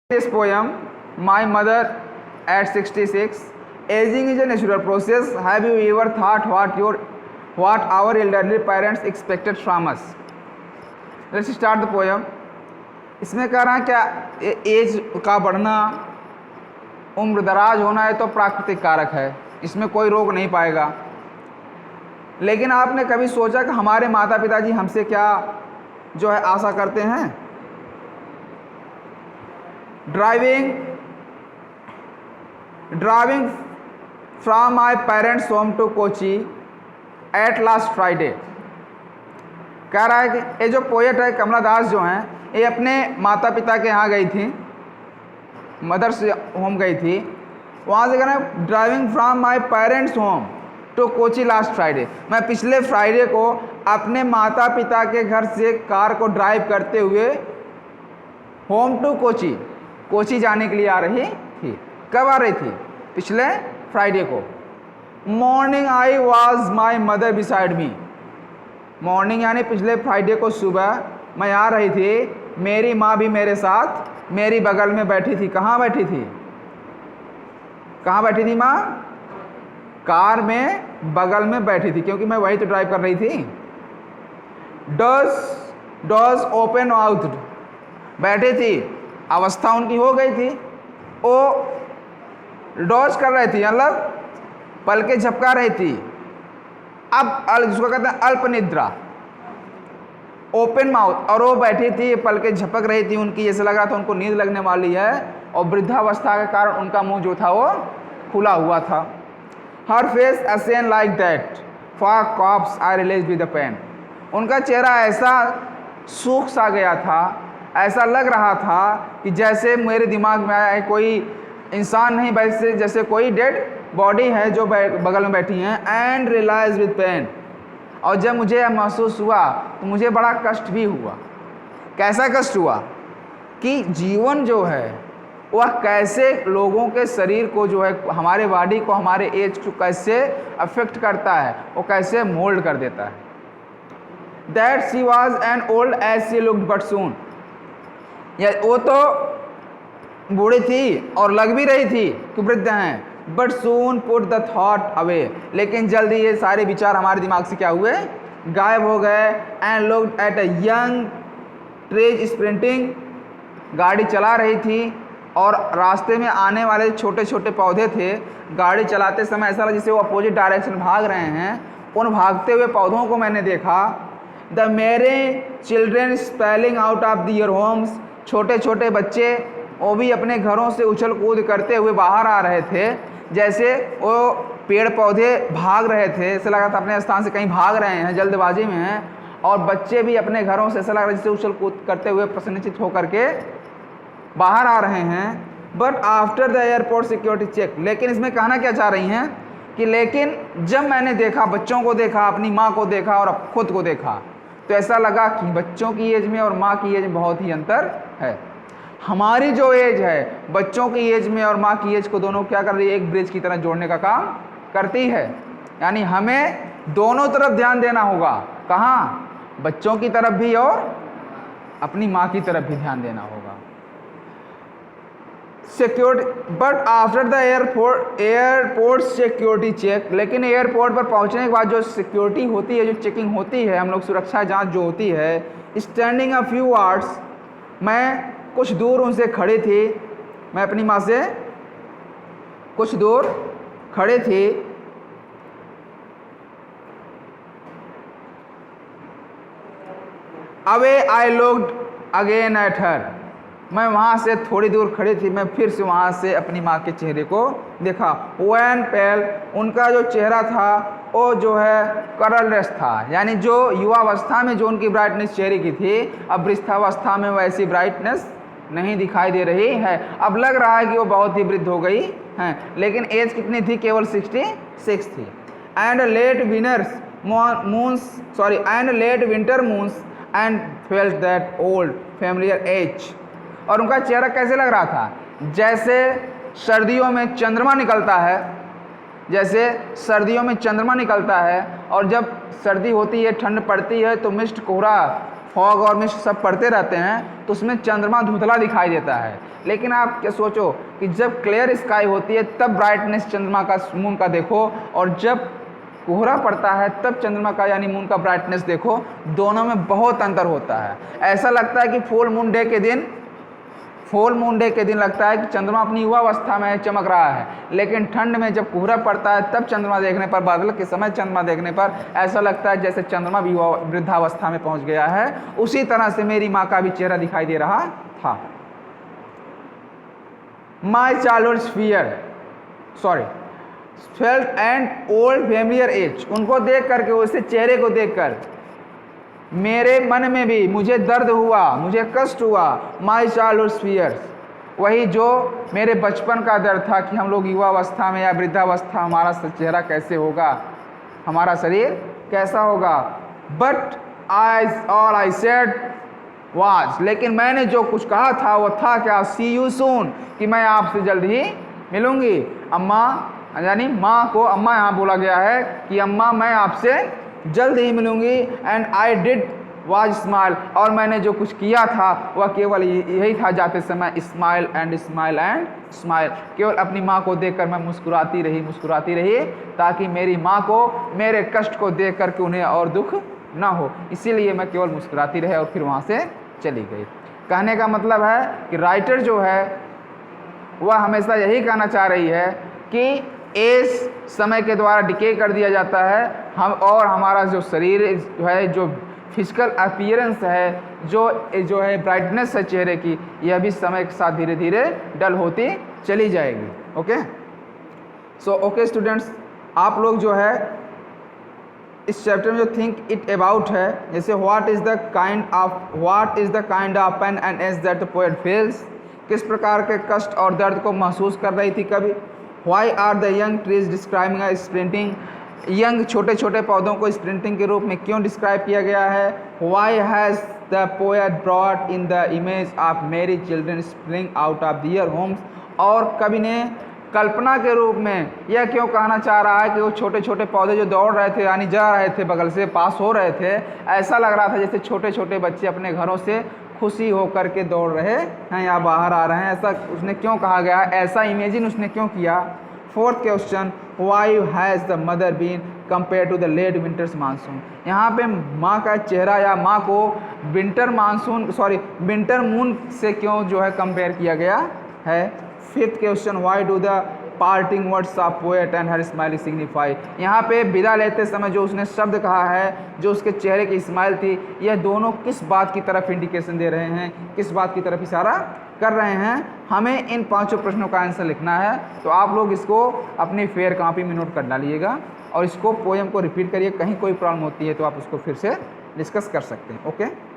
This poem, My Mother at 66. Aging is a natural process. Have you ever thought what our elderly parents expected from us? Let's start the poem. इसमें कह रहा है क्या as का बढ़ना, उम्र दराज होना है तो प्राकृतिक कारक है, इसमें कोई रोक नहीं पाएगा। लेकिन आपने कभी सोचा कि हमारे माता पिताजी हमसे क्या जो है आशा करते हैं? Driving from my parents home to Kochi at last Friday. कह रहा है कि ये जो पोएट है कमला दास जो हैं, ये अपने माता पिता के यहाँ गई थी, मदर्स होम गई थी, वहाँ से कह रहा है driving from my parents home to Kochi last Friday. मैं पिछले फ्राइडे को अपने माता पिता के घर से कार को ड्राइव करते हुए होम टू कोची जाने के लिए आ रही थी। कब आ रही थी? पिछले फ्राइडे को। Morning I was my mother beside me. Morning यानी पिछले फ्राइडे को सुबह मैं आ रही थी, मेरी माँ भी मेरे साथ मेरी बगल में बैठी थी। कहाँ बैठी थी? कहाँ बैठी थी माँ? कार में बगल में बैठी थी, क्योंकि मैं वही तो ड्राइव कर रही थी। डॉज ओपन माउथ, बैठी थी, अवस्था उनकी हो गई थी, वो डॉज कर रही थी, मतलब पलके झपका रही थी। अब जिसको कहते हैं अल्प निद्रा, ओपन माउथ, और वो बैठी थी, पलके झपक रही थी उनकी, जैसे लग रहा था उनको नींद लगने वाली है, और वृद्धावस्था के कारण उनका मुंह जो था वो खुला हुआ था। Her face ashen like that for corpse I release with the pain. उनका चेहरा ऐसा सूख सा गया था, ऐसा लग रहा था कि जैसे मेरे दिमाग में आया है कोई इंसान नहीं, वैसे जैसे कोई डेड बॉडी है जो बगल में बैठी हैं। एंड रियलाइज विद पेन, और जब मुझे यह महसूस हुआ तो मुझे बड़ा कष्ट भी हुआ। कैसा कष्ट हुआ? कि जीवन जो है वह कैसे लोगों के शरीर को जो है, हमारे बॉडी को, हमारे एज को कैसे अफेक्ट करता है, वो कैसे मोल्ड कर देता है। That she was an old age she looked but soon. या वो तो बूढ़ी थी और लग भी रही थी कि वृद्ध हैं, but soon put the thought away. लेकिन जल्दी ये सारे विचार हमारे दिमाग से क्या हुए? गायब हो गए। And looked at a young trees sprinting. गाड़ी चला रही थी और रास्ते में आने वाले छोटे छोटे पौधे थे। गाड़ी चलाते समय ऐसा लगा जैसे वो अपोजिट डायरेक्शन भाग रहे हैं। उन भागते हुए पौधों को मैंने देखा। द मेरे children spilling out of their homes. छोटे छोटे बच्चे वो भी अपने घरों से उछल कूद करते हुए बाहर आ रहे थे, जैसे वो पेड़ पौधे भाग रहे थे, ऐसा लगा था अपने स्थान से कहीं भाग रहे हैं, जल्दबाजी में हैं। और बच्चे भी अपने घरों से ऐसा लग रहा है जैसे उछल कूद करते हुए प्रसन्नचित होकर के बाहर आ रहे हैं। But after the airport security check. लेकिन इसमें कहना क्या चाह रही हैं कि लेकिन जब मैंने देखा, बच्चों को देखा, अपनी माँ को देखा और खुद को देखा, तो ऐसा लगा कि बच्चों की एज में और माँ की एज में बहुत ही अंतर है। हमारी जो एज है बच्चों की एज में और माँ की एज को दोनों क्या कर रही है? एक ब्रिज की तरह जोड़ने का काम करती है। यानी हमें दोनों तरफ ध्यान देना होगा। कहाँ? बच्चों की तरफ भी और अपनी माँ की तरफ भी ध्यान देना होगा। Security, but after the airport security check. लेकिन एयरपोर्ट पर पहुंचने के बाद जो सिक्योरिटी होती है, जो चेकिंग होती है, हम लोग सुरक्षा जांच जो होती है, स्टैंडिंग अ फ्यू आवर्स, मैं कुछ दूर उनसे खड़ी थी, मैं अपनी माँ से कुछ दूर खड़े थे। Away I looked again at her. मैं वहाँ से थोड़ी दूर खड़ी थी, मैं फिर से वहाँ से अपनी माँ के चेहरे को देखा। वैन पेल, उनका जो चेहरा था वो जो है कलरलेस था, यानी जो युवावस्था में जो उनकी ब्राइटनेस चेहरे की थी, अब वृद्धावस्था में वैसी ब्राइटनेस नहीं दिखाई दे रही है। अब लग रहा है कि वो बहुत ही वृद्ध हो गई हैं। लेकिन एज कितनी थी? केवल 66 थी। And late winter moons and felt that old familiar ache. और उनका चेहरा कैसे लग रहा था? जैसे सर्दियों में चंद्रमा निकलता है, जैसे सर्दियों में चंद्रमा निकलता है, और जब सर्दी होती है, ठंड पड़ती है, तो मिस्ट कोहरा फॉग और मिस्ट सब पढ़ते रहते हैं तो उसमें चंद्रमा धुंधला दिखाई देता है। लेकिन आप क्या सोचो कि जब क्लियर स्काई होती है तब ब्राइटनेस चंद्रमा का, मून का देखो, और जब कोहरा पड़ता है तब चंद्रमा का यानी मून का ब्राइटनेस देखो, दोनों में बहुत अंतर होता है। ऐसा लगता है कि फुल मून डे के दिन लगता है कि चंद्रमा अपनी युवावस्था में चमक रहा है, लेकिन ठंड में जब कोहरा पड़ता है तब चंद्रमा देखने पर, बादल के समय चंद्रमा देखने पर ऐसा लगता है जैसे चंद्रमा भी वृद्धावस्था में पहुंच गया है। उसी तरह से मेरी माँ का भी चेहरा दिखाई दे रहा था। My childhood felt and old familiar ache, उनको देख करके, उससे चेहरे को देखकर मेरे मन में भी मुझे दर्द हुआ, मुझे कष्ट हुआ। माई चाइल्डहुड फियर्स, वही जो मेरे बचपन का डर था कि हम लोग युवावस्था में या वृद्धावस्था हमारा चेहरा कैसे होगा, हमारा शरीर कैसा होगा। But all I said was, लेकिन मैंने जो कुछ कहा था वो था क्या, सी यू सून, कि मैं आपसे जल्द ही मिलूंगी। अम्मा यानी माँ को अम्मा यहाँ बोला गया है कि अम्मा मैं आपसे जल्द ही मिलूंगी। And I did was smile, और मैंने जो कुछ किया था वह केवल यही था, जाते समय smile and smile and smile, केवल अपनी माँ को देखकर मैं मुस्कुराती रही ताकि मेरी माँ को मेरे कष्ट को देख करके उन्हें और दुख ना हो, इसीलिए मैं केवल मुस्कुराती रही और फिर वहाँ से चली गई। कहने का मतलब है कि राइटर जो है वह हमेशा यही कहना चाह रही है कि एज समय के द्वारा डिके कर दिया जाता है, हम और हमारा जो शरीर है, जो फिजिकल अपीयरेंस है, जो है ब्राइटनेस है चेहरे की, यह भी समय के साथ धीरे धीरे डल होती चली जाएगी। ओके, सो ओके स्टूडेंट्स, आप लोग जो है इस चैप्टर में जो थिंक इट अबाउट है, जैसे what is the kind of pain and ache that the poet feels, किस प्रकार के कष्ट और दर्द को महसूस कर रही थी कवि। Why are the young trees describing a sprinting, young छोटे छोटे पौधों को स्प्रिंटिंग के रूप में क्यों डिस्क्राइब किया गया है। Why has the poet brought in the image of merry children spring out of their homes, और कवि ने कल्पना के रूप में यह क्यों कहना चाह रहा है कि वो छोटे छोटे पौधे जो दौड़ रहे थे, यानी जा रहे थे, बगल से पास हो रहे थे, ऐसा लग रहा था जैसे छोटे छोटे बच्चे अपने घरों से खुशी होकर के दौड़ रहे हैं या बाहर आ रहे हैं। ऐसा उसने क्यों कहा गया, ऐसा इमेजिन उसने क्यों किया। Fourth question, why has the mother been compare to the late winter's monsoon, यहाँ पे माँ का चेहरा या माँ को विंटर मून से क्यों जो है कंपेयर किया गया है। Fifth question, why do the parting words of poet and her smile signify, यहाँ पे विदा लेते समय जो उसने शब्द कहा है, जो उसके चेहरे की स्माइल थी, यह दोनों किस बात की तरफ इंडिकेशन दे रहे हैं, किस बात की तरफ इशारा कर रहे हैं। हमें इन पांचों प्रश्नों का आंसर लिखना है, तो आप लोग इसको अपनी फेयर कॉपी में नोट कर डालिएगा और इसको पोएम को रिपीट करिए। कहीं कोई प्रॉब्लम होती है तो आप उसको फिर से डिस्कस कर सकते हैं। ओके।